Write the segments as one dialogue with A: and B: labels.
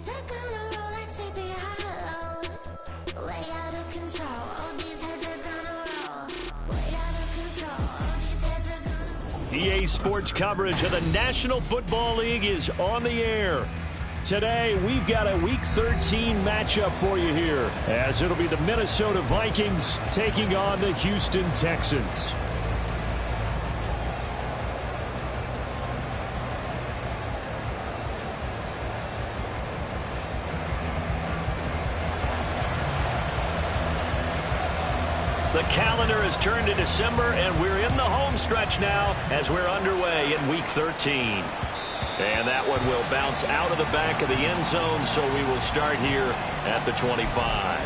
A: Heads are gonna roll like sleepy hollow. Way out of control. All these heads are gonna roll. Way out of control. All these heads are gonna...
B: EA Sports coverage of the National Football League is on the air. Today, we've got a Week 13 matchup for you here, as it'll be the Minnesota Vikings taking on the Houston Texans. The calendar has turned to December, and we're in the home stretch now as we're underway in Week 13. And that one will bounce out of the back of the end zone, so we will start here at the 25.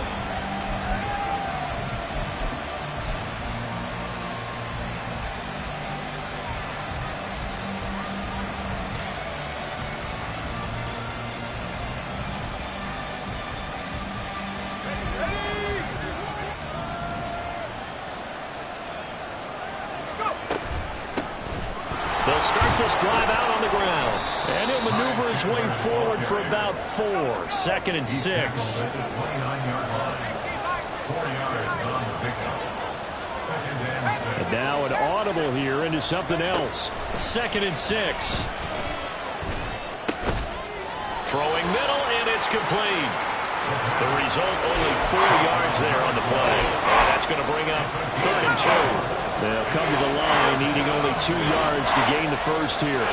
B: They'll start this drive out on the ground. And he'll maneuver his way forward for about 4. 2nd and 6. And now an audible here into something else. 2nd and 6. Throwing middle, and it's complete. The result, only 4 yards there on the play. And that's going to bring up 3rd and 2. They'll come to the line, needing only 2 yards to gain the first here.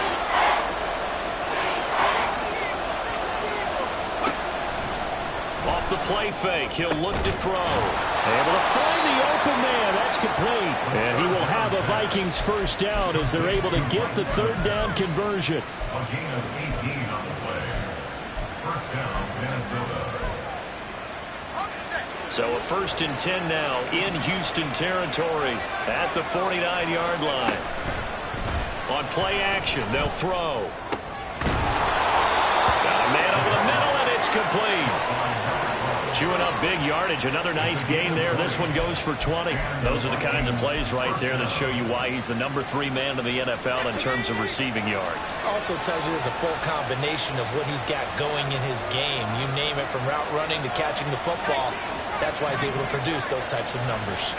B: Off the play fake, he'll look to throw. Able to find the open man. That's complete. And he will have a Vikings first down as they're able to get the 3rd down conversion.
C: A gain of 18 on the play. First down, Minnesota.
B: So a 1st and 10 now in Houston territory at the 49-yard line. On play action, they'll throw. Got a man over the middle, and it's complete. Chewing up big yardage. Another nice gain there. This one goes for 20. Those are the kinds of plays right there that show you why he's the number 3 man in the NFL in terms of receiving yards.
D: Also tells you there's a full combination of what he's got going in his game. You name it, from route running to catching the football. That's why he's able to produce those types of numbers.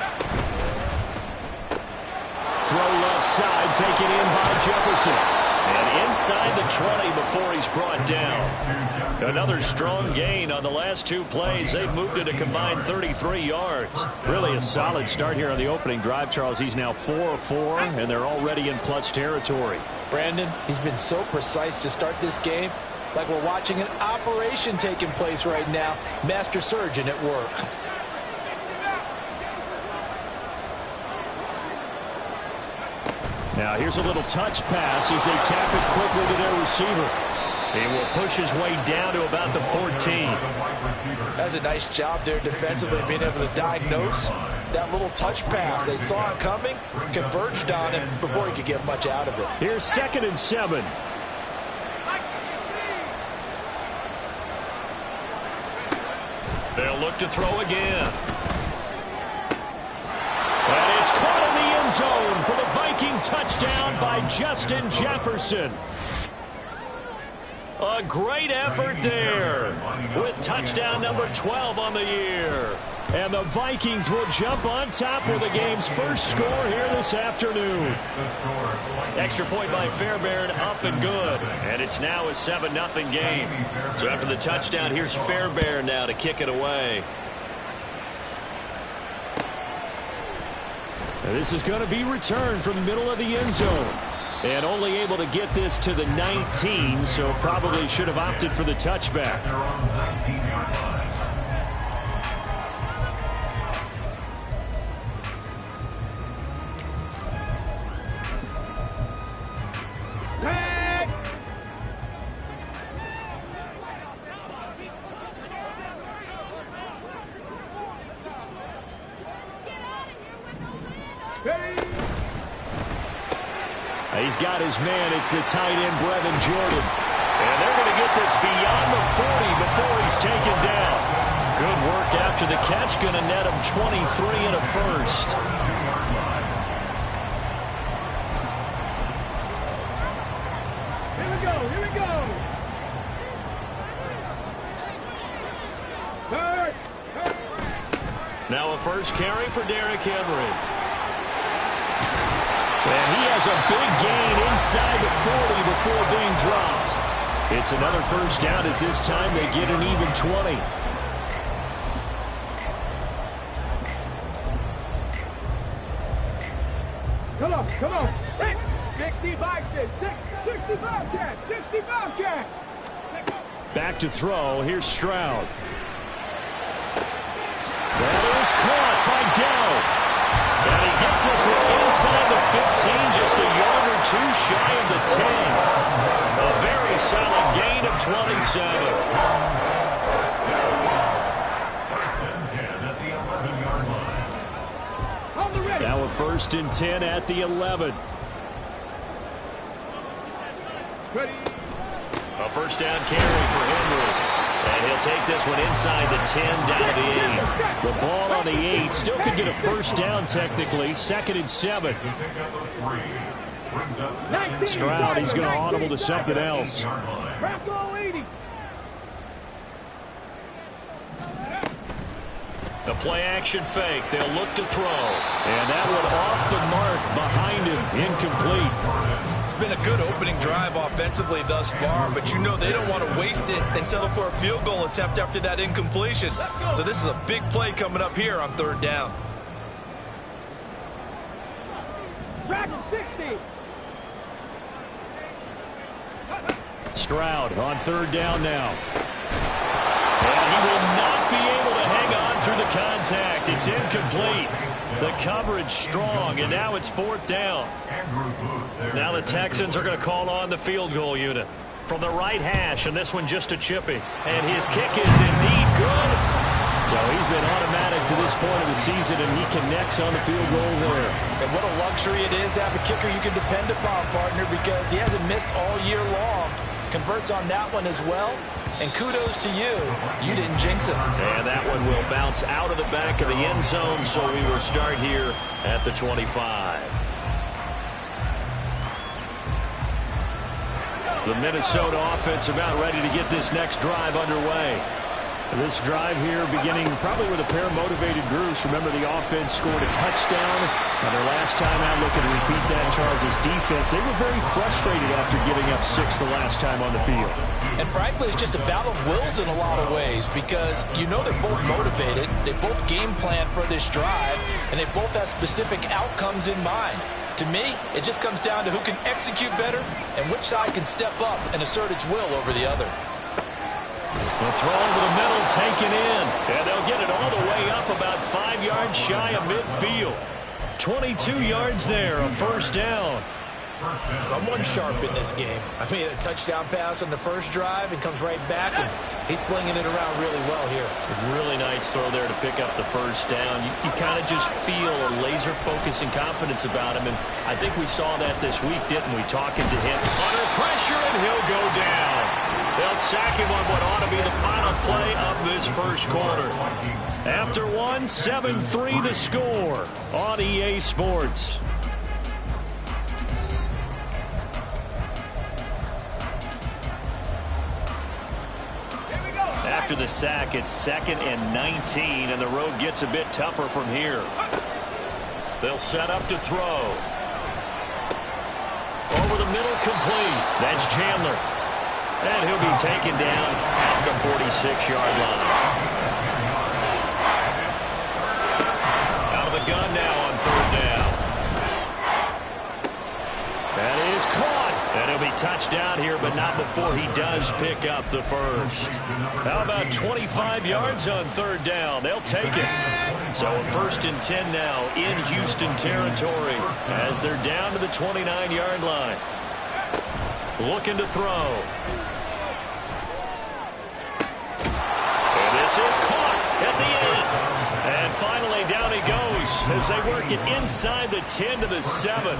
B: Throw left side, taken in by Jefferson. And inside the 20 before he's brought down. Another strong gain on the last 2 plays. They've moved it a combined 33 yards. Really a solid start here on the opening drive, Charles. He's now 4 of 4, and they're already in plus territory.
D: Brandon, he's been so precise to start this game. Like we're watching an operation taking place right now. Master surgeon at work.
B: Now here's a little touch pass as they tap it quickly to their receiver. He will push his way down to about the 14.
D: That's a nice job there defensively, being able to diagnose that little touch pass. They saw it coming, converged on it before he could get much out of it.
B: Here's 2nd and 7. They'll look to throw again. And it's caught in the end zone for the Viking touchdown by Justin Jefferson. A great effort there with touchdown number 12 on the year. And the Vikings will jump on top with the game's first score here this afternoon. Extra point by Fairbairn, up and good. And it's now a 7-0 game. So after the touchdown, here's Fairbairn now to kick it away. And this is going to be returned from the middle of the end zone. And only able to get this to the 19, so probably should have opted for the touchback.
C: They're on the 19-yard line.
B: He's got his man. It's the tight end, Brevin Jordan. And they're going to get this beyond the 40 before he's taken down. Good work after the catch. Going to net him 23 and a first.
E: Here we go.
B: Now a first carry for Derrick Henry. And he has a big gain inside the 40 before being dropped. It's another first down as this time they get an even 20.
E: Come on. 65 cat.
B: Back to throw. Here's Stroud. That is caught by Dell. And he gets this one inside the 15, just a yard or two shy of the 10. A very solid gain of 27. Now a first and 10 at the 11. A first down carry for Henry. And he'll take this one inside the 10 down to the 8. The ball on the 8. Still could get a first down technically. 2nd and 7. Stroud, he's going to audible to something else. The play-action fake. They'll look to throw. And that one off the mark behind him. Incomplete.
D: It's been a good opening drive offensively thus far, but you know they don't want to waste it and settle for a field goal attempt after that incompletion. So this is a big play coming up here on 3rd down.
B: Stroud on 3rd down now. And he will not be able to hang on through the contact. It's incomplete. The coverage strong, and now it's 4th down. Now the Texans are going to call on the field goal unit. From the right hash, and this one just a chippy. And his kick is indeed good. So he's been automatic to this point of the season, and he connects on the field goal there.
D: And what a luxury it is to have a kicker you can depend upon, partner, because he hasn't missed all year long. Converts on that one as well. And kudos to you. You didn't jinx it.
B: And that one will bounce out of the back of the end zone, so we will start here at the 25. The Minnesota offense about ready to get this next drive underway. This drive here beginning probably with a pair of motivated groups. Remember, the offense scored a touchdown. And their last time out, looking to repeat that, Charles' defense, they were very frustrated after giving up 6 the last time on the field.
D: And frankly, it's just a battle of wills in a lot of ways because you know they're both motivated. They both game plan for this drive, and they both have specific outcomes in mind. To me, it just comes down to who can execute better and which side can step up and assert its will over the other.
B: The throw over the middle taken in. And they'll get it all the way up about 5 yards shy of midfield. 22 yards there, a first down.
D: Someone sharp in this game. I mean, a touchdown pass on the first drive and comes right back, and he's flinging it around really well here.
B: A really nice throw there to pick up the first down. You kind of just feel a laser focus and confidence about him, and I think we saw that this week, didn't we? Talking to him under pressure, and he'll go down. They'll sack him on what ought to be the final play of this first quarter. After 1, 7-3 the score on EA Sports. After the sack, it's 2nd and 19, and the road gets a bit tougher from here. They'll set up to throw. Over the middle, complete. That's Chandler. And he'll be taken down at the 46-yard line. Out of the gun now on 3rd down. That is caught. And he'll be touched down here, but not before he does pick up the first. How about 25 yards on 3rd down? They'll take it. So a 1st and 10 now in Houston territory as they're down to the 29-yard line. Looking to throw. And this is caught at the end. And finally down he goes as they work it inside the 10 to the 7.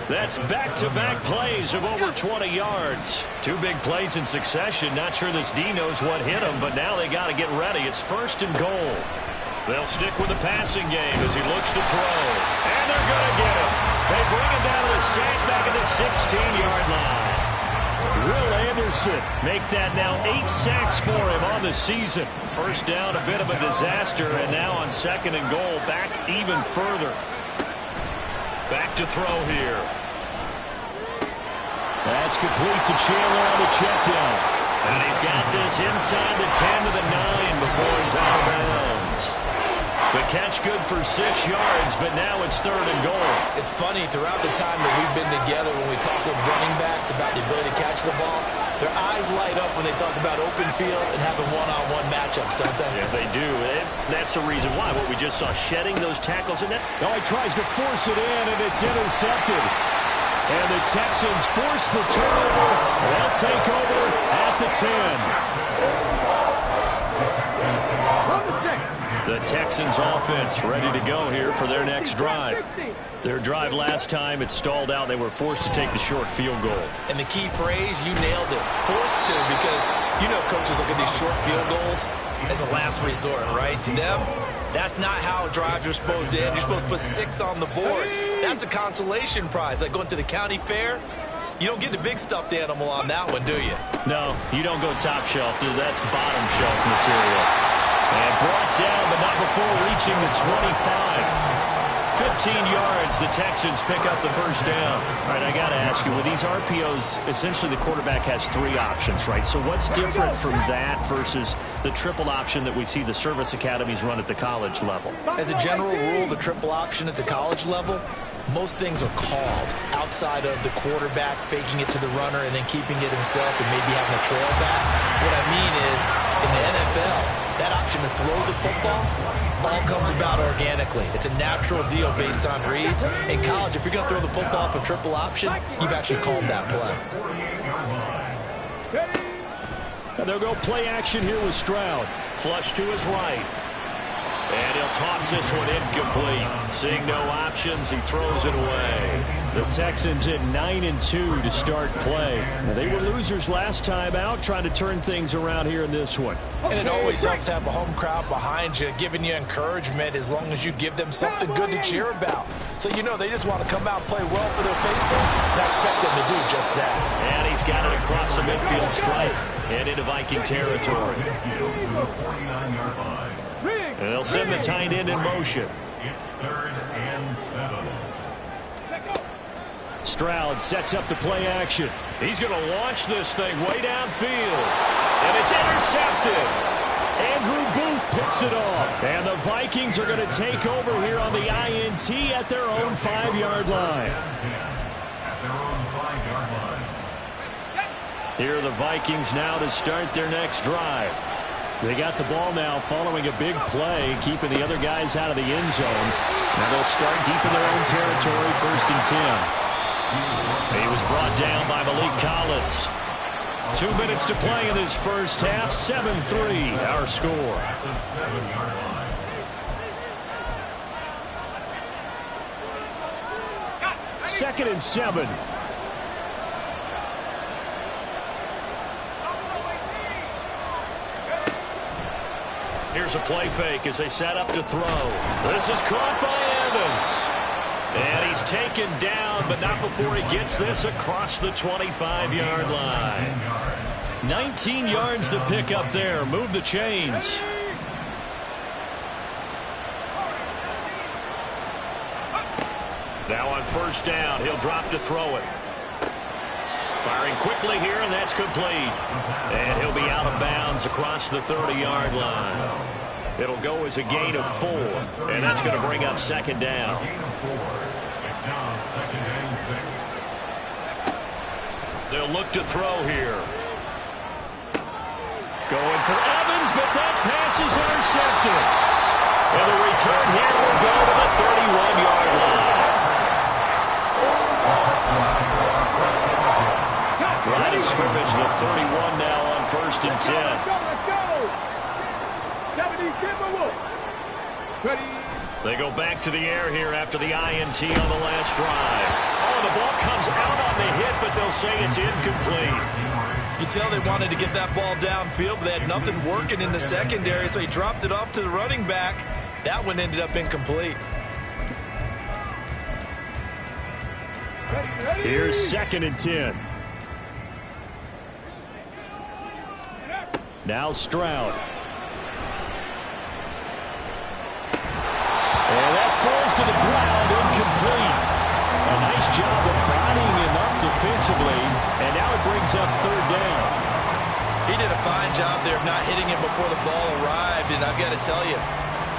B: That's back-to-back plays of over 20 yards. 2 big plays in succession. Not sure this D knows what hit him, but now they got to get ready. It's 1st and goal. They'll stick with the passing game as he looks to throw. And they're going to get him. They bring him down to the sack back at the 16-yard line. Real Anderson make that now 8 sacks for him on the season. First down, a bit of a disaster, and now on 2nd and goal, back even further. Back to throw here. That's complete to Chandler on the check down. And he's got this inside the 10 to the 9 before he's out of bounds. The catch good for 6 yards, but now it's 3rd and goal.
D: It's funny, throughout the time that we've been together, when we talk with running backs about the ability to catch the ball, their eyes light up when they talk about open field and having one-on-one matchups, don't they?
B: Yeah, they do. That's the reason why. What we just saw, shedding those tackles. And
F: now he tries to force it in, and it's intercepted. And the Texans force the turnover. They'll take over at the 10. The Texans offense ready to go here for their next drive. Their drive last time, it stalled out. They were forced to take the short field goal.
D: And the key phrase, you nailed it. Forced to, because you know coaches look at these short field goals as a last resort, right? To them, that's not how drives are supposed to end. You're supposed to put 6 on the board. That's a consolation prize. Like going to the county fair, you don't get the big stuffed animal on that one, do you?
B: No, you don't go top shelf. That's bottom shelf material. And brought down, but not before reaching the 25. 15 yards, the Texans pick up the first down. All right, I got to ask you, with these RPOs, essentially the quarterback has 3 options, right? So what's different from that versus the triple option that we see the service academies run at the college level?
D: As a general rule, the triple option at the college level, most things are called outside of the quarterback faking it to the runner and then keeping it himself and maybe having a trail back. What I mean is, in the NFL, that option to throw the football all comes about organically. It's a natural deal based on reads. In college, if you're going to throw the football for triple option, you've actually called that play.
B: And they'll go play action here with Stroud. Flush to his right. And he'll toss this one incomplete. Seeing no options, he throws it away. The Texans at 9-2 to start play. Now, they were losers last time out, trying to turn things around here in this one.
D: And it always helps to have a home crowd behind you, giving you encouragement as long as you give them something good to cheer about. So you know they just want to come out and play well for their faithful, and I expect them to do just that.
B: And he's got it across the midfield stripe and into Viking territory. And they'll send the tight end in motion.
C: It's 3rd and 7.
B: Stroud sets up the play action. He's going to launch this thing way downfield. And it's intercepted. Andrew Booth picks it off. And the Vikings are going to take over here on the INT at their own 5-yard line. Here are the Vikings now to start their next drive. They got the ball now following a big play, keeping the other guys out of the end zone. Now they'll start deep in their own territory, 1st and 10. He was brought down by Malik Collins. 2 minutes to play in this first half. 7-3, our score. 2nd and 7. Here's a play fake as they set up to throw. This is caught by Evans. And he's taken down, but not before he gets this across the 25-yard line. 19 yards to pick up there. Move the chains. Now on 1st down, he'll drop to throw it. Firing quickly here, and that's complete. And he'll be out of bounds across the 30-yard line. It'll go as a gain of 4, and that's going to bring up 2nd down.
C: It's now 2nd and 6.
B: They'll look to throw here. Going for Evans, but that pass is intercepted. And the return here will go to the 31-yard line. Line of scrimmage, the 31 now on 1st and 10. They go back to the air here after the INT on the last drive. Oh, the ball comes out on the hit, but they'll say it's incomplete.
D: You can tell they wanted to get that ball downfield, but they had nothing working in the secondary, so he dropped it off to the running back. That one ended up incomplete.
B: Here's 2nd and 10.
F: Now Stroud. And that falls to the ground, incomplete. A nice job of bodying him up defensively, and now it brings up third down.
D: He did a fine job there of not hitting him before the ball arrived, and I've got to tell you,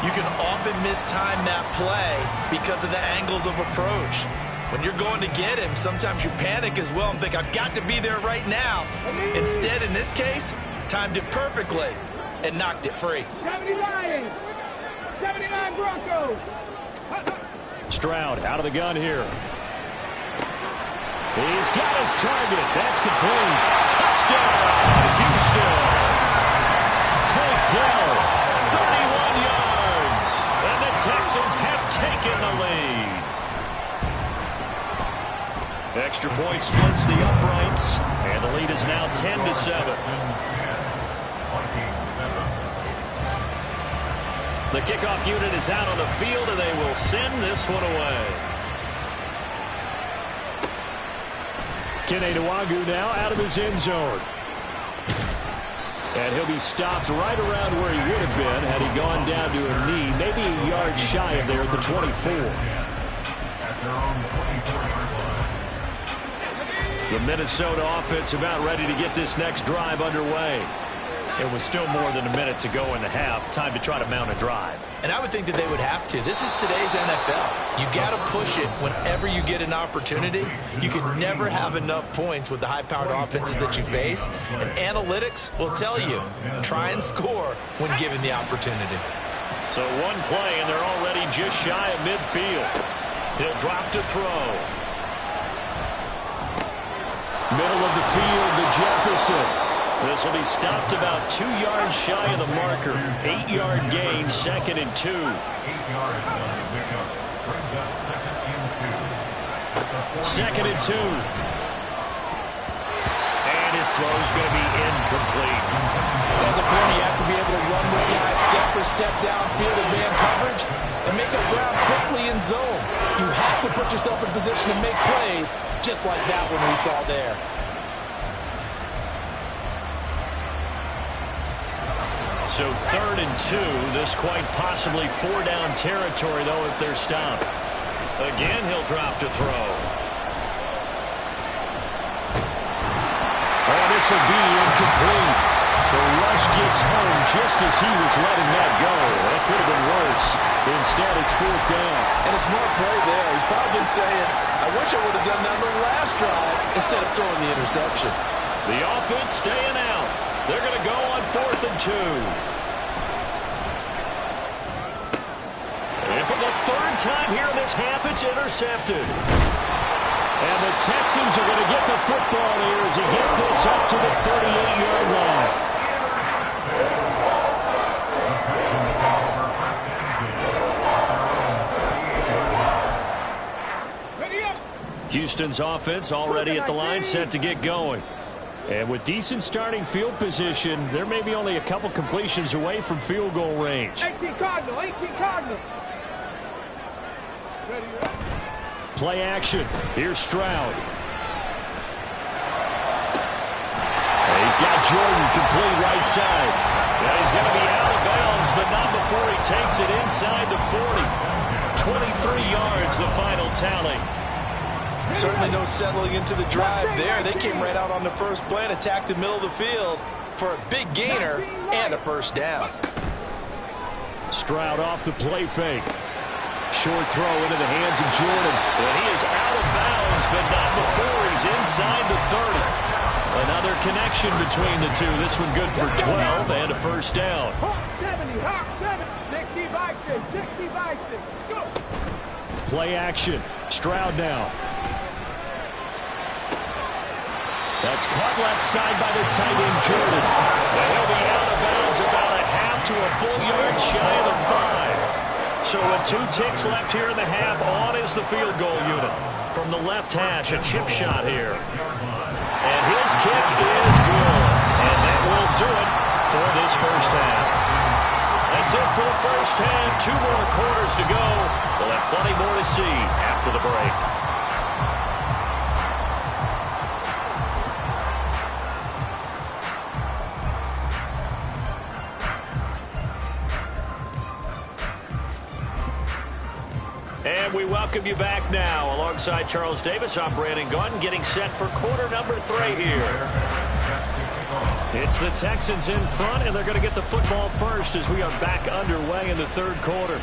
D: you can often mistime that play because of the angles of approach. When you're going to get him, sometimes you panic as well and think, I've got to be there right now. Instead, in this case, timed it perfectly and knocked it free.
E: 79 Broncos.
F: Stroud out of the gun here. He's got his target. That's complete. Touchdown, Houston. Takedown, 31 yards. And the Texans have taken the lead. Extra point splits the uprights, and the lead is now 10-7. The kickoff unit is out on the field, and they will send this one away. Kene Nwangwu now out of his end zone. And he'll be stopped right around where he would have been had he gone down to a knee, maybe a yard shy of there at the 24. The Minnesota offense about ready to get this next drive underway. It was still more than a minute to go in the half. Time to try to mount a drive.
D: And I would think that they would have to. This is today's NFL. You got to push it whenever you get an opportunity. You can never have enough points with the high-powered offenses that you face. And analytics will tell you, try and score when given the opportunity.
F: So one play, and they're already just shy of midfield. He'll drop to throw. Middle of the field to Jefferson. This will be stopped about 2 yards shy of the marker. 8-yard gain, 2nd and 2.
C: 8 yards on the pickup. Brings up 2nd and 2.
F: 2nd and 2. And his throw is going to be incomplete.
D: As a corner, you have to be able to run with guys step for step downfield in man coverage and make up ground quickly in zone. You have to put yourself in position to make plays, just like that one we saw there.
F: So 3rd and 2. This quite possibly 4-down territory, though, if they're stopped. Again, he'll drop to throw. Oh, this will be incomplete. The rush gets home just as he was letting that go. That could have been worse. Instead, it's 4th down.
D: And a smart play there. He's probably saying, I wish I would have done that on the last drive instead of throwing the interception.
F: The offense staying out. They're going to go on 4th and 2. And for the 3rd time here in this half, it's intercepted. And the Texans are going to get the football here as he gets this up to the 38-yard line. Houston's offense already at the line, set to get going. And with decent starting field position, they're maybe only a couple completions away from field goal range.
E: 18 Cardinal.
F: Play action. Here's Stroud. And he's got Jordan complete right side. Now he's going to be out of bounds, but not before he takes it inside the 40. 23 yards, the final tally.
D: Certainly no settling into the drive there. They came right out on the first play and attacked the middle of the field for a big gainer and a 1st down.
F: Stroud off the play fake. Short throw into the hands of Jordan. And he is out of bounds, but not before he's inside the 30. Another connection between the two. This one good for 12 and a 1st down.
E: 70, 65, go.
F: Play action. Stroud now. That's caught left side by the tight end, Jordan. And he'll be out of bounds about a half to a full yard shy of the 5. So with 2 ticks left here in the half, on is the field goal unit. From the left hash, a chip shot here. And his kick is good. And that will do it for this first half. That's it for the first half. 2 more quarters to go. We'll have plenty more to see after the break.
B: And we welcome you back now. Alongside Charles Davis, I'm Brandon Gaudin, getting set for quarter number 3 here. It's the Texans in front, and they're going to get the football first as we are back underway in the third quarter.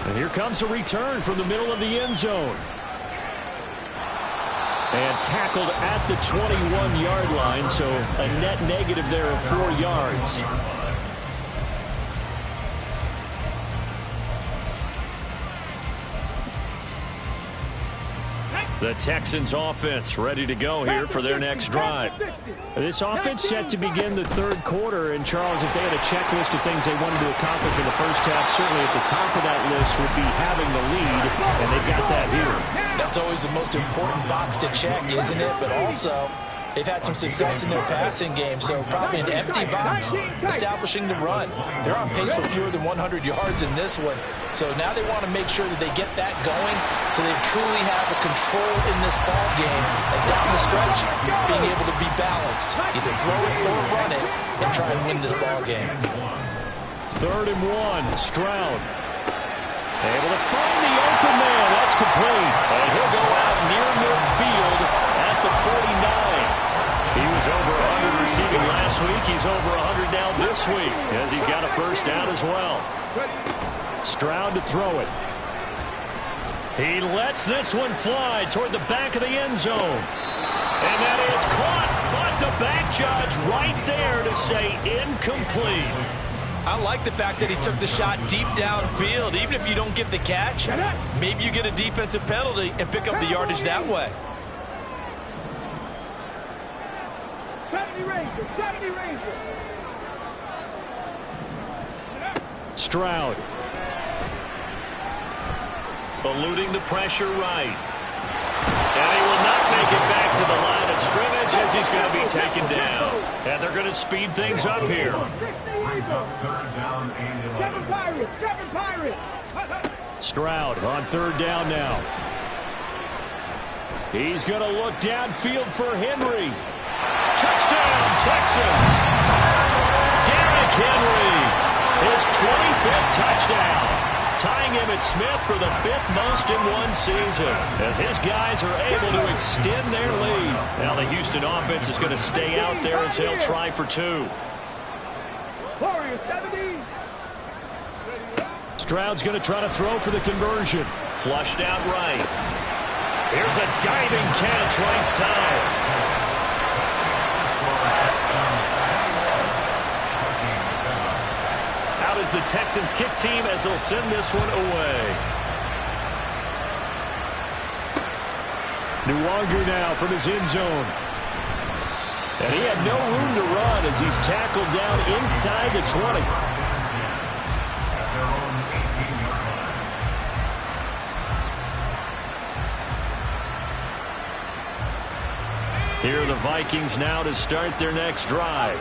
B: And here comes a return from the middle of the end zone. And tackled at the 21-yard line, so a net negative there of 4 yards. The Texans offense ready to go here for their next drive. This offense set to begin the third quarter. And, Charles, if they had a checklist of things they wanted to accomplish in the first half, certainly at the top of that list would be having the lead, and they've got that here.
D: That's always the most important box to check, isn't it? But also, they've had some success in their passing game, so probably an empty box establishing the run. They're on pace for fewer than 100 yards in this one. So now they want to make sure that they get that going so they truly have a control in this ball game. And down the stretch, being able to be balanced, either throw it or run it, and try and win this ball game.
B: 3rd and 1, Stroud. Able to find the open man. That's complete. And he'll go out near midfield at the 49. He was over 100 receiving last week. He's over 100 now this week as he's got a first down as well. Stroud to throw it. He lets this one fly toward the back of the end zone. And that is caught, but the back judge right there to say incomplete.
D: I like the fact that he took the shot deep downfield. Even if you don't get the catch, maybe you get a defensive penalty and pick up the yardage that way.
E: 70 Rangers, 70 Rangers.
B: Stroud. Eluding the pressure right. And he will not make it back to the line of scrimmage as he's going to be taken down. And they're going to speed things up here.
E: Seven Pirates.
B: Stroud on 3rd down now. He's going to look downfield for Henry. Touchdown, Texans. Derrick Henry, his 25th touchdown. Tying Emmitt Smith for the 5th most in one season as his guys are able to extend their lead. Now the Houston offense is going to stay out there as they'll try for 2. Stroud's going to try to throw for the conversion. Flushed out right. Here's a diving catch right side. Out is the Texans kick team as they'll send this one away. Nwangu now from his end zone. And he had no room to run as he's tackled down inside the 20. Here are the Vikings now to start their next drive.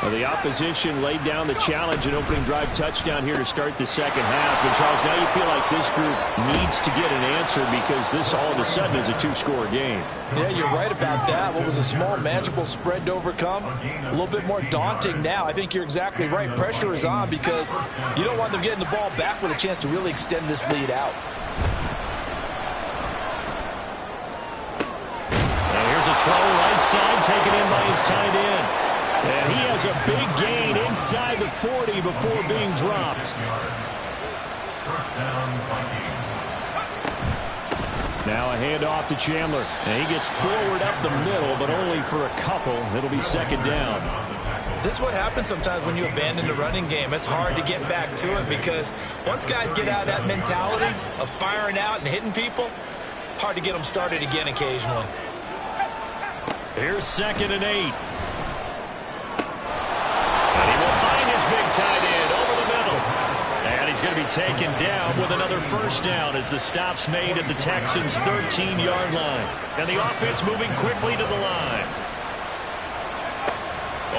B: Well, the opposition laid down the challenge and opening drive touchdown here to start the second half. And, Charles, now you feel like this group needs to get an answer because this all of a sudden is a 2-score game.
D: Yeah, you're right about that. What was a small, manageable spread to overcome, a little bit more daunting now. I think you're exactly right. Pressure is on because you don't want them getting the ball back with a chance to really extend this lead out.
B: And here's a throw right side taken in by his tight end. And he has a big gain inside the 40 before being dropped. Now a handoff to Chandler. And he gets forward up the middle, but only for a couple. It'll be second down.
D: This is what happens sometimes when you abandon the running game. It's hard to get back to it because once guys get out of that mentality of firing out and hitting people, hard to get them started again occasionally.
B: Here's 2nd and 8. Big tight end over the middle. And he's going to be taken down with another first down as the stop's made at the Texans' 13-yard line. And the offense moving quickly to the line.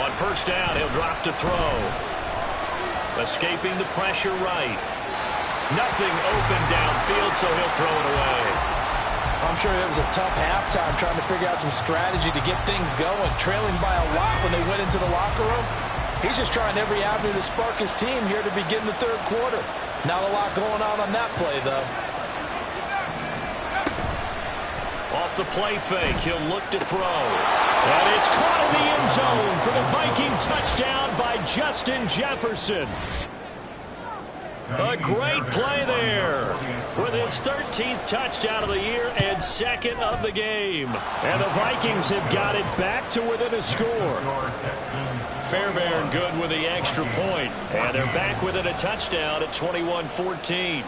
B: On first down, he'll drop to throw. Escaping the pressure right. Nothing open downfield, so he'll throw it away.
D: I'm sure it was a tough halftime trying to figure out some strategy to get things going. Trailing by a lot when they went into the locker room. He's just trying every avenue to spark his team here to begin the third quarter. Not a lot going on that play, though.
B: Off the play fake, he'll look to throw. And it's caught in the end zone for the Viking touchdown by Justin Jefferson. A great play there with his 13th touchdown of the year and second of the game. And the Vikings have got it back to within a score. Fairbairn good with the extra point. And they're back within a touchdown at 21-14.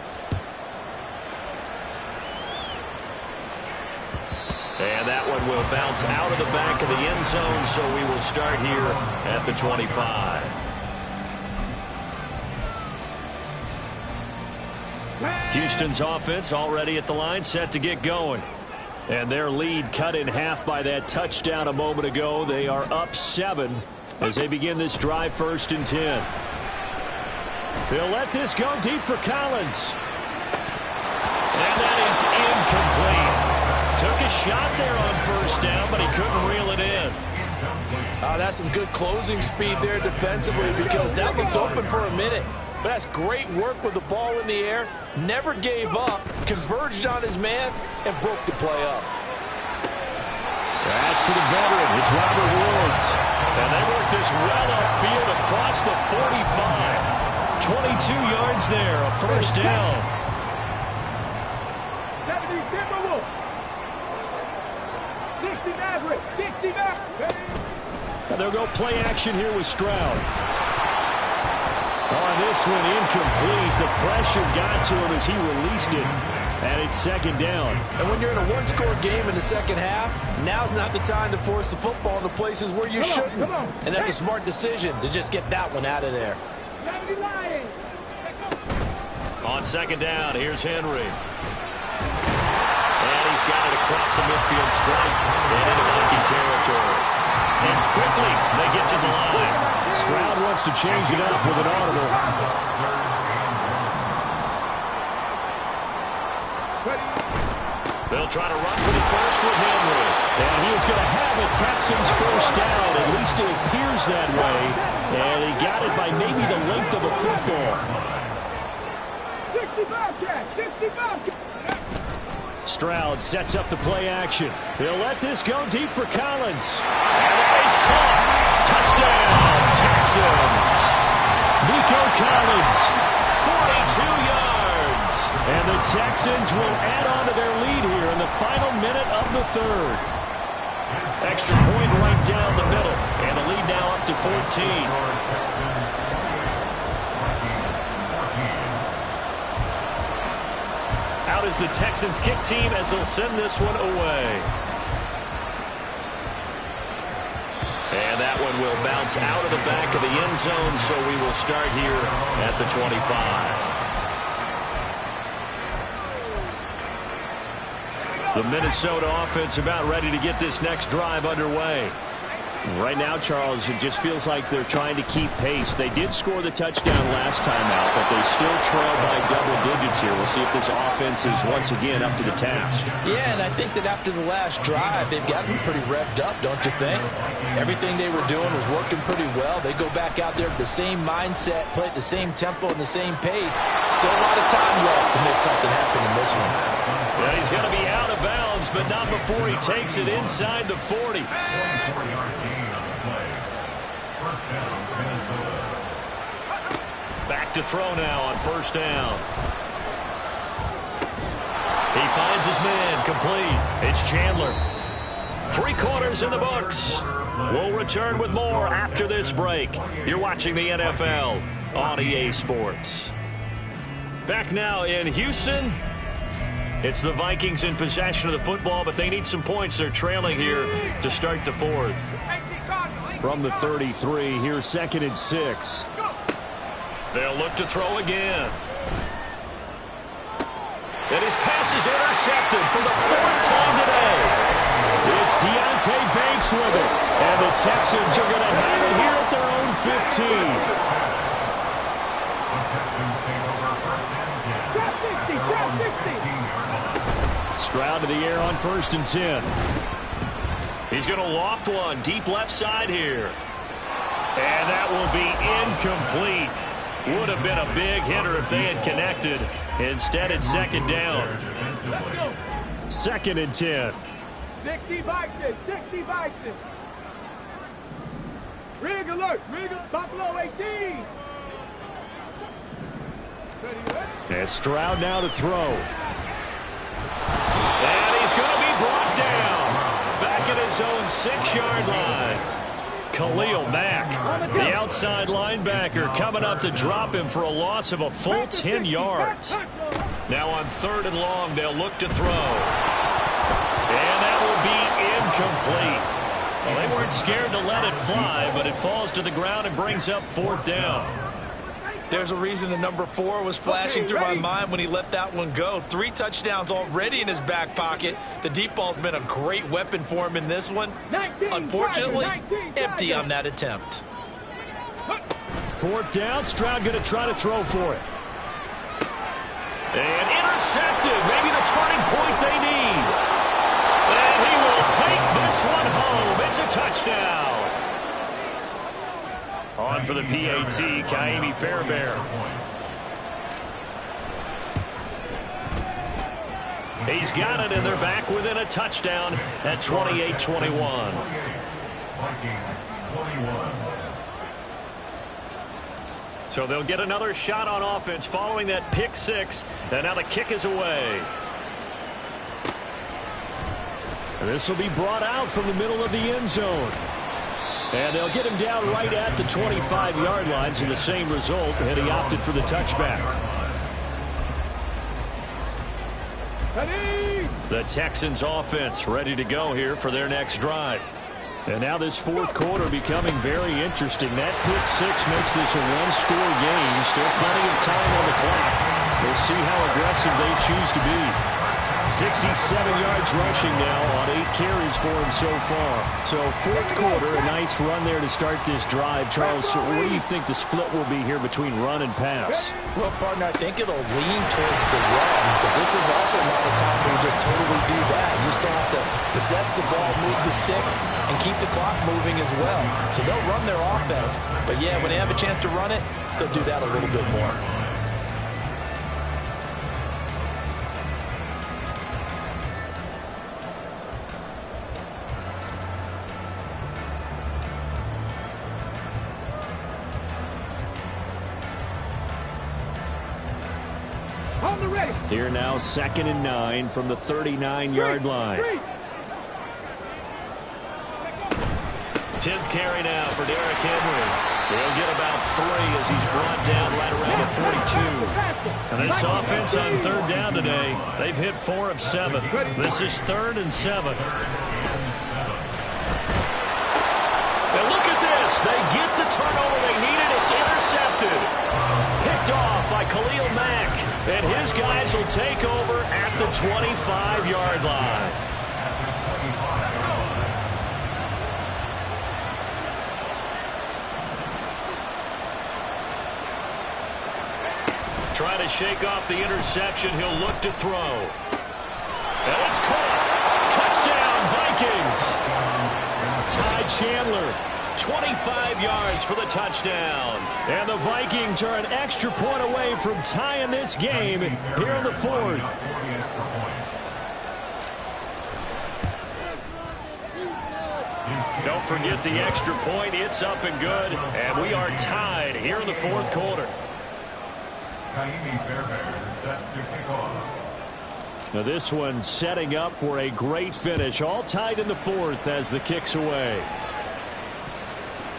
B: And that one will bounce out of the back of the end zone, so we will start here at the 25. Houston's offense already at the line, set to get going. And their lead cut in half by that touchdown a moment ago. They are up 7 as they begin this drive, 1st and 10. They'll let this go deep for Collins. And that is incomplete. Took a shot there on 1st down, but he couldn't reel it in.
D: That's some good closing speed there defensively, because that looked open for a minute. But that's great work with the ball in the air. Never gave up, converged on his man, and broke the play up.
B: That's to the veteran. It's Robert Woods. And they work this well upfield across the 45. 22 yards there, a 1st down.
E: 70 Timberwolves. 60 Maverick. 60 Maverick.
B: And they'll go play action here with Stroud. On this one, incomplete. The pressure got to him as he released it. And it's 2nd down.
D: And when you're in a one-score game in the second half, now's not the time to force the football in the places where you shouldn't. And that's a smart decision to just get that one out of there.
B: On 2nd down, here's Henry. And he's got it across the midfield stripe and into Viking territory. And quickly, they get to the line. Stroud wants to change it up with an audible. They'll try to run for the first with Henry. And he is going to have a Texans 1st down. At least it appears that way. And he got it by maybe the length of a football.
E: 65.
B: Stroud sets up the play action. He'll let this go deep for Collins. And that is caught. Touchdown, Texans. Nico Collins, 42 yards. And the Texans will add on to their lead here in the final minute of the 3rd. Extra point right down the middle. And the lead now up to 14. Out is the Texans kick team as they'll send this one away. And that one will bounce out of the back of the end zone, so we will start here at the 25. The Minnesota offense about ready to get this next drive underway. Right now, Charles, it just feels like they're trying to keep pace. They did score the touchdown last time out, but they still trail by double digits here. We'll see if this offense is once again up to the task.
D: Yeah, and I think that after the last drive, they've gotten pretty revved up, don't you think? Everything they were doing was working pretty well. They go back out there with the same mindset, play at the same tempo and the same pace. Still a lot of time left to make something happen in this one.
B: Yeah, he's going to be out of bounds, but not before he takes it inside the 40. Back to throw now on 1st down. He finds his man, complete. It's Chandler. 3 quarters in the books. We'll return with more after this break. You're watching the NFL on EA Sports. Back now in Houston. It's the Vikings in possession of the football, but they need some points. They're trailing here to start the 4th. From the 33, here's 2nd and 6. They'll look to throw again. And his pass is intercepted for the 4th time today. It's Deontay Banks with it. And the Texans are going to have it here at their own 15. Stroud to the air on 1st and 10. He's going to loft one deep left side here. And that will be incomplete. Would have been a big hitter if they had connected. Instead, it's second down. 2nd and 10.
E: 60 boxes, 60 boxes. Rig alert, Buffalo 18.
B: And Stroud now to throw. And he's going to be brought down. Back at his own 6-yard line. Khalil Mack, the outside linebacker, coming up to drop him for a loss of a full 10 yards. Now on 3rd and long, they'll look to throw. And that will be incomplete. Well, they weren't scared to let it fly, but it falls to the ground and brings up 4th down.
D: There's a reason the number 4 was flashing through my mind when he let that one go. 3 touchdowns already in his back pocket. The deep ball's been a great weapon for him in this one. Unfortunately, empty on that attempt.
B: 4th down, Stroud going to try to throw for it. And intercepted, maybe the turning point they need. And he will take this one home. It's a touchdown. On for the PAT, Kaimi Fairbairn. He's got it, and they're back within a touchdown at 28-21. So they'll get another shot on offense following that pick 6, and now the kick is away. And this will be brought out from the middle of the end zone. And they'll get him down right at the 25-yard line, so the same result, and he opted for the touchback. The Texans offense ready to go here for their next drive. And now this 4th quarter becoming very interesting. That pick 6 makes this a one-score game. Still plenty of time on the clock. We'll see how aggressive they choose to be. 67 yards rushing now on 8 carries for him so far. So 4th quarter, a nice run there to start this drive. Charles, what do you think the split will be here between run and pass?
D: Well, partner, I think it'll lean towards the run, but this is also not a time where you just totally do that. You still have to possess the ball, move the sticks, and keep the clock moving as well. So they'll run their offense, but yeah, when they have a chance to run it, they'll do that a little bit more.
B: Here now, 2nd and 9 from the 39-yard line. 10th carry now for Derrick Henry. They'll get about 3 as he's brought down right around the 42. And this offense on 3rd down today, they've hit 4 of 7. This is 3rd and 7. And look at this. They get the turnover they needed. It's intercepted. Picked off by Khalil Mack. And his guys will take over at the 25-yard line. Trying to shake off the interception. He'll look to throw. And it's caught. Touchdown, Vikings. Ty Chandler. 25 yards for the touchdown. And the Vikings are an extra point away from tying this game here in the 4th. Don't forget the extra point. It's up and good. And we are tied here in the 4th quarter. Now this one setting up for a great finish. All tied in the 4th as the kick's away.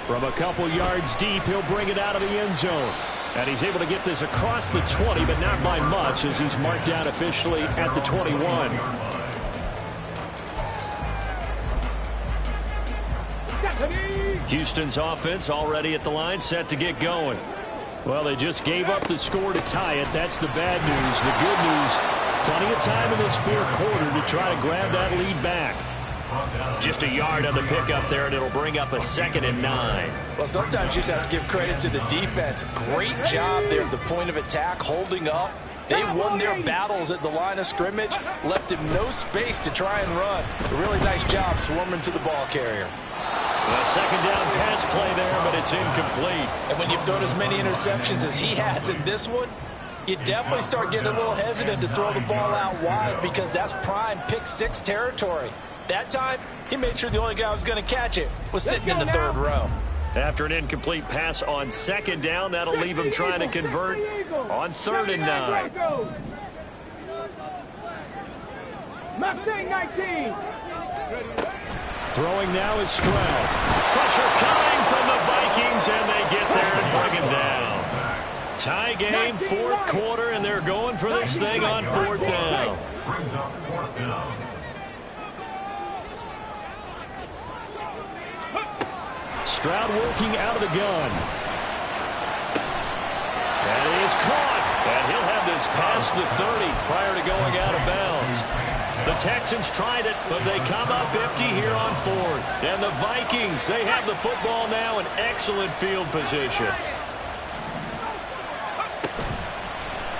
B: From a couple yards deep, he'll bring it out of the end zone. And he's able to get this across the 20, but not by much as he's marked down officially at the 21. Houston's offense already at the line, set to get going. Well, they just gave up the score to tie it. That's the bad news. The good news, plenty of time in this 4th quarter to try to grab that lead back. Just a yard on the pickup there, and it'll bring up a 2nd and 9.
D: Well, sometimes you just have to give credit to the defense. Great job there at the point of attack, holding up. They won their battles at the line of scrimmage, left him no space to try and run. A really nice job swarming to the ball carrier.
B: A second down pass play there, but it's incomplete.
D: And when you've thrown as many interceptions as he has in this one, you definitely start getting a little hesitant to throw the ball out wide because that's prime pick six territory. That time, he made sure the only guy who was going to catch it was sitting in the third row.
B: After an incomplete pass on second down, that'll leave him trying to convert on 3rd and 9.
E: Mustang 19.
B: Throwing now is Stroud. Pressure coming from the Vikings, and they get there and bring him down. Tie game, 4th quarter, and they're going for this thing on 4th down.
C: Brings up 4th down.
B: Stroud working out of the gun. And he is caught. And he'll have this past the 30 prior to going out of bounds. The Texans tried it, but they come up empty here on 4th. And the Vikings, they have the football now in excellent field position.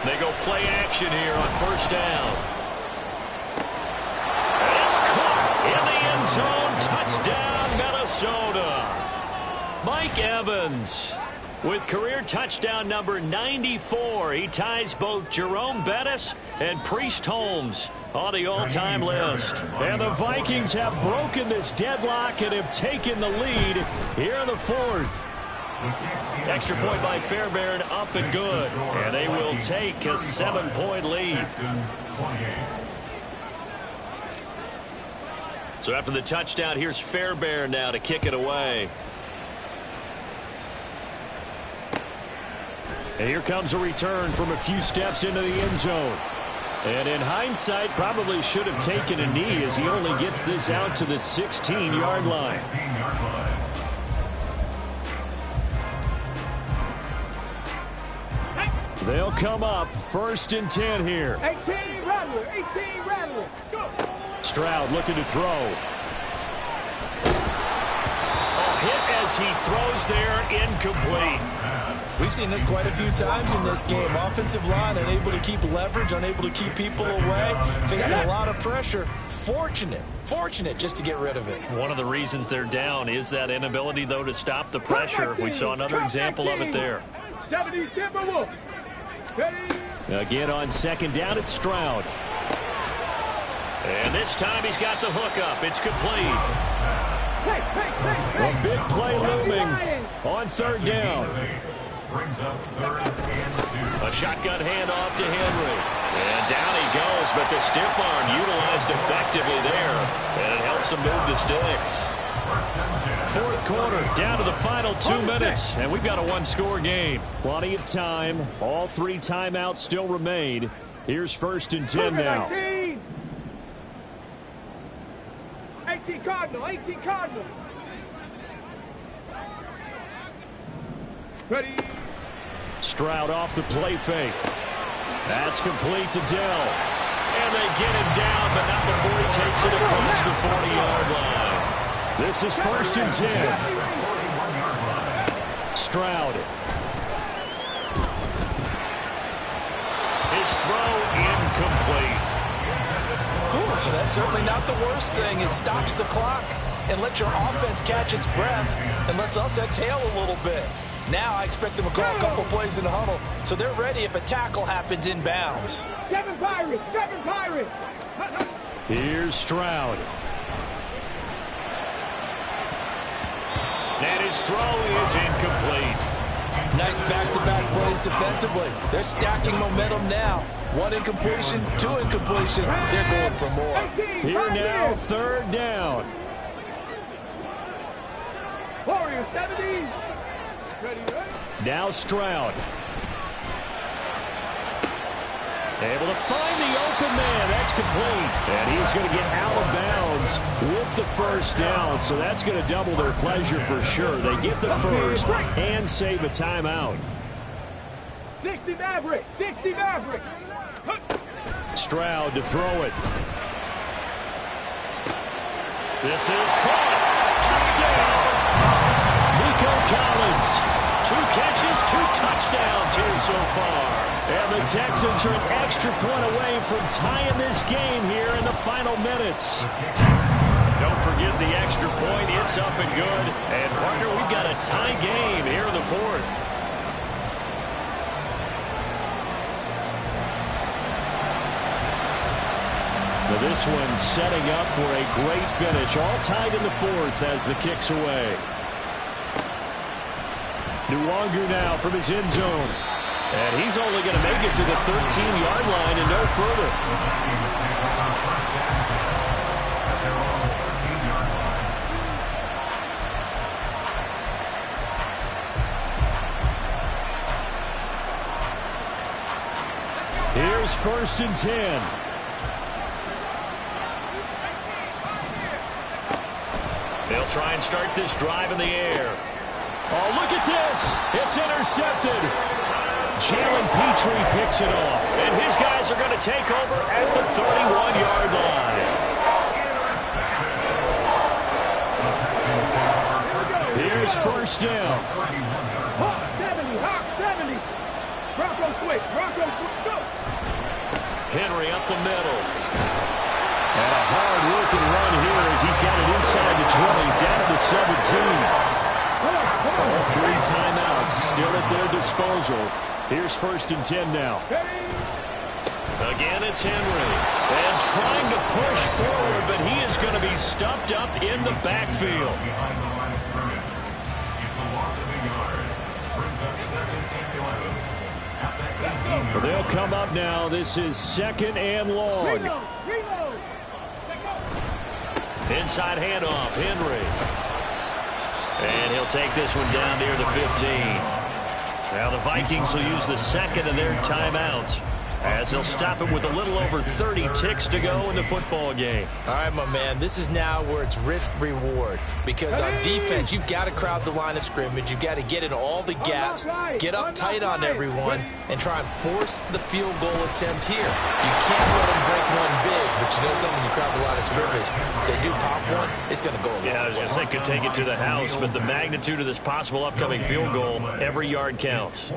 B: They go play action here on 1st down. And it's caught in the end zone. Touchdown, Minnesota. Mike Evans with career touchdown number 94. He ties both Jerome Bettis and Priest Holmes on the all-time list. And the Vikings have broken this deadlock and have taken the lead here in the 4th. Extra point by Fairbairn, up and good. And they will take a 7-point lead. So after the touchdown, here's Fairbairn now to kick it away. And here comes a return from a few steps into the end zone. And in hindsight, probably should have taken a knee as he only gets this out to the 16-yard line. They'll come up 1st and 10 here.
E: 18 Rattler, 18 Rattler. Go.
B: Stroud looking to throw. Hit as he throws there, incomplete.
D: We've seen this quite a few times in this game. Offensive line unable to keep leverage, unable to keep people away, facing a lot of pressure. Fortunate just to get rid of it.
B: One of the reasons they're down is that inability, though, to stop the pressure. We saw another example of it there.
E: 70 Timberwolves.
B: Again on 2nd down, it's Stroud. And this time he's got the hook up. It's complete. A big play looming on 3rd down.
C: Brings up 3rd and 2.
B: A shotgun handoff to Henry. And down he goes, but the stiff arm utilized effectively there. And it helps him move the sticks. 4th quarter, down to the final 2 minutes. And we've got a 1-score game. Plenty of time. All 3 timeouts still remain. Here's 1st and 10 now.
E: 18 Cardinal, 18 Cardinal. Ready.
B: Stroud off the play fake. That's complete to Dell. And they get him down, but not before he takes it across the 40-yard line. This is 1st and 10. Stroud. His throw incomplete.
D: That's certainly not the worst thing. It stops the clock and lets your offense catch its breath and lets us exhale a little bit. Now I expect them to call a couple plays in the huddle so they're ready if a tackle happens inbounds.
E: 7 Pirates, 7 Pirates.
B: Here's Stroud. And his throw is incomplete.
D: Nice back-to-back plays defensively. They're stacking momentum now. 1 incompletion, 2 incompletion. They're going for more.
B: Here now, 3rd down.
E: Warriors, 70. Ready.
B: Now Stroud. Able to find the open man. That's complete. And he's going to get out of bounds with the 1st down. So that's going to double their pleasure for sure. They get the 1st and save a timeout.
E: 60 Maverick, 60 Maverick.
B: Stroud to throw it. This is caught. Touchdown. Nico Collins. 2 catches, 2 touchdowns here so far. And the Texans are an extra point away from tying this game here in the final minutes. Don't forget the extra point. It's up and good. And, partner, we've got a tie game here in the fourth. Now this one setting up for a great finish. All tied in the fourth as the kick's away. Nwangu now from his end zone. And he's only going to make it to the 13-yard line and no further. Here's 1st and 10. They'll try and start this drive in the air. Oh, look at this. It's intercepted. Jalen Petrie picks it off. And his guys are going to take over at the 31-yard line. Here's 1st down.
E: Hawk 70, Hawk 70. Bronco switch, Bronco switch, go.
B: Henry up the middle. And a hard-working run here as he's got it inside the 20, down to the 17. All 3 timeouts still at their disposal. Here's 1st and 10 now. Again, it's Henry. And trying to push forward, but he is going to be stuffed up in the backfield.
C: Behind the line of scrimmage. It's the loss of a yard. Brings up 2nd and 11. At the 18-yard line.
B: They'll come up now. This is 2nd and long.
E: Reload.
B: Inside handoff, Henry. And he'll take this one down near the 15. Now the Vikings will use the 2nd of their timeouts as they'll stop it with a little over 30 ticks to go in the football game.
D: All right, my man, this is now where it's risk-reward. Because on defense, you've got to crowd the line of scrimmage. You've got to get in all the gaps, get up tight on everyone, and try and force the field goal attempt here. You can't let them break one big, but you know something, you crowd the line of scrimmage. If they do pop one, it's going to go away.
B: Yeah, I was going to say could take it to the house, but the magnitude of this possible upcoming field goal, every yard counts.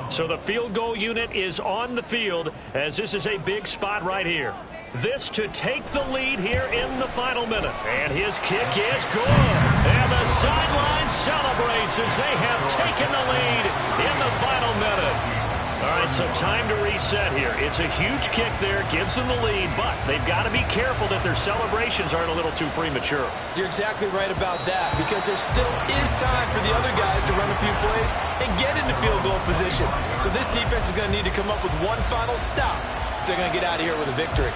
B: So the field goal unit is on the field as this is a big spot right here. This to take the lead here in the final minute. And his kick is good. And the sideline celebrates as they have taken the lead in the final minute. All right, so time to reset here. It's a huge kick there, gives them the lead, but they've got to be careful that their celebrations aren't a little too premature.
D: You're exactly right about that, because there still is time for the other guys to run a few plays and get into field goal position. So this defense is going to need to come up with one final stop if they're going to get out of here with a victory.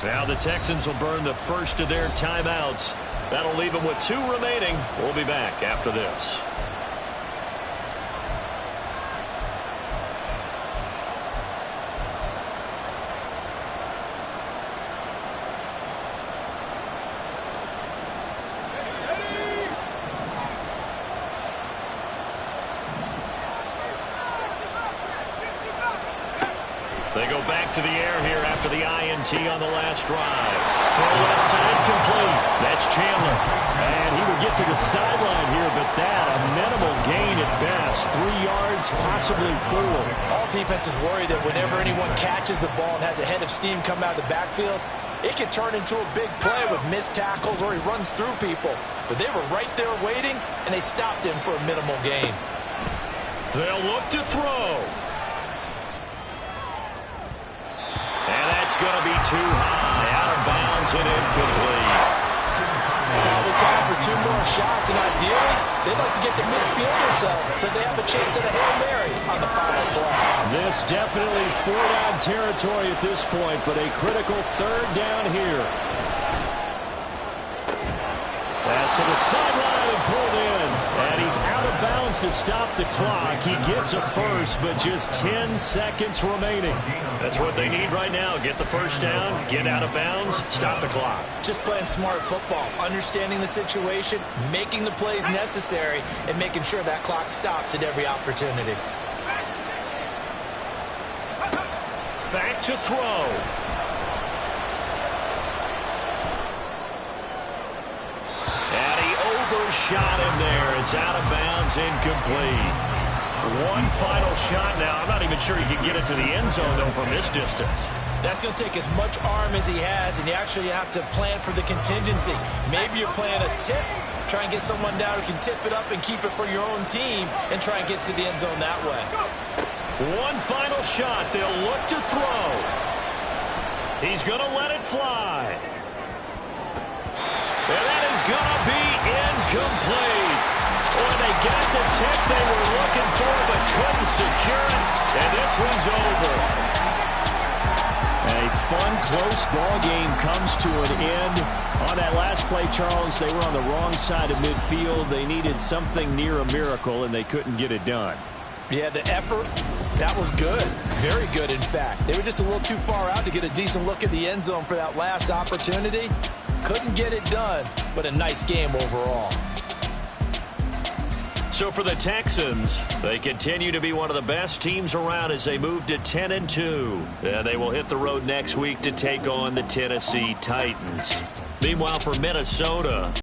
B: Now the Texans will burn the first of their timeouts. That'll leave them with 2 remaining. We'll be back after this. They go back to the air here after the INT on the last drive. Throw left side complete. That's Chandler. And he will get to the sideline here, but that a minimal gain at best. 3 yards, possibly 4.
D: All defenses worry that whenever anyone catches the ball and has a head of steam come out of the backfield, it can turn into a big play with missed tackles or he runs through people. But they were right there waiting, and they stopped him for a minimal gain.
B: They'll look to throw. And that's going to be too high. Out of bounds and incomplete.
D: Probably time for 2 more shots, and ideally, they'd like to get the midfield themselves so they have a chance at a Hail Mary on the final play.
B: This definitely 4-down territory at this point, but a critical 3rd down here. Pass to the sideline and pulled in. And he's out of bounds to stop the clock. He gets a first, but just 10 seconds remaining. That's what they need right now. Get the first down, get out of bounds, stop the clock.
D: Just playing smart football, understanding the situation, making the plays necessary, and making sure that clock stops at every opportunity.
B: Back to throw. shot in there. It's out of bounds, incomplete. One final shot now. I'm not even sure he can get it to the end zone, though, from this distance.
D: That's going to take as much arm as he has, and you actually have to plan for the contingency. Maybe you're playing a tip. Try and get someone down who can tip it up and keep it for your own team and try and get to the end zone that way.
B: One final shot. They'll look to throw. He's going to let it fly. And that is going to be incomplete. Boy, they got the tip they were looking for, but couldn't secure it. And this one's over. A fun, close ball game comes to an end. On that last play, Charles, they were on the wrong side of midfield. They needed something near a miracle, and they couldn't get it done.
D: Yeah, the effort, that was good. Very good, in fact. They were just a little too far out to get a decent look at the end zone for that last opportunity. Couldn't get it done, but a nice game overall.
B: So for the Texans, they continue to be one of the best teams around as they move to 10-2. And they will hit the road next week to take on the Tennessee Titans. Meanwhile, for Minnesota,